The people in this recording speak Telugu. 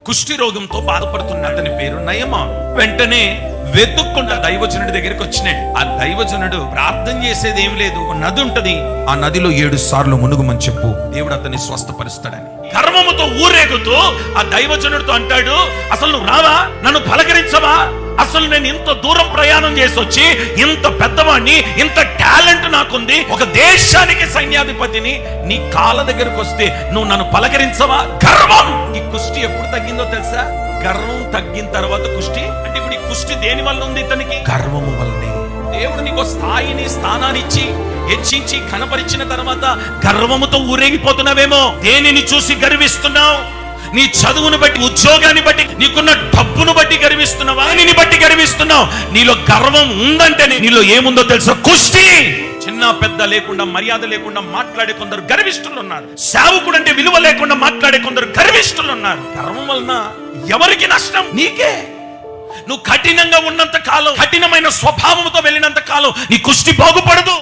కుష్టి రోగంతో బాధపడుతున్న అతని పేరు నయమాను. వెంటనే వెతుక్కుంటా దైవజనుడి దగ్గరికి వచ్చినాడు. ఆ దైవజనుడు ప్రార్థన చేసేది ఏం లేదు, ఒక నది ఉంటది, ఆ నదిలో 7 సార్లు మునుగుమని చెప్పు, దేవుడు అతన్ని స్వస్థపరుస్తాడని. గర్వముతో ఊరేగుతూ ఆ దైవజనుడితో అంటాడు, అసలు నువ్వు రావా, నన్ను పలకరించవా? అసలు నేను ఇంత దూరం ప్రయాణం చేసి వచ్చి ఇంత పెద్దవాడిని, ఇంత టాలెంట్ నాకుంది, ఒక దేశానికి సైన్యాధిపతిని, నీ కాళ్ళ దగ్గరకు వస్తే నువ్వు నన్ను పలకరించవా? గర్వం. ఈ కుష్టి ఎప్పుడు తగ్గిందో తెలుసా? గర్వం తగ్గిన తర్వాత కుష్టి. అంటే ఇప్పుడు ఈ కుష్టి దేని వల్ల ఉంది? ఇతనికి గర్వము వల్లనే. దేవుడు నీకు స్థాయిని, స్థానాన్ని ఇచ్చి హెచ్చించి కనపరిచిన తర్వాత గర్వముతో ఊరేగిపోతున్నావేమో. దేనిని చూసి గర్విస్తున్నావు? నీ చదువును బట్టి, ఉద్యోగాన్ని బట్టి, నీకున్న డబ్బును బట్టి గర్విస్తున్నావా? నీని బట్టి గర్విస్తున్నావు. నీలో గర్వం ఉందంటే నీలో ఏముందో తెలుసా? కుష్టి. చిన్న పెద్ద లేకుండా, మర్యాద లేకుండా మాట్లాడే కొందరు గర్విష్ఠులు ఉన్నారు. సేవకుడు అంటే విలువ లేకుండా మాట్లాడే కొందరు గర్విష్ఠులు ఉన్నారు. గర్వం వలన ఎవరికి నష్టం? నీకే. నువ్వు కఠినంగా ఉన్నంత కాలం, కఠినమైన స్వభావంతో వెళ్ళినంత కాలం నీ కుష్టి బాగుపడదు.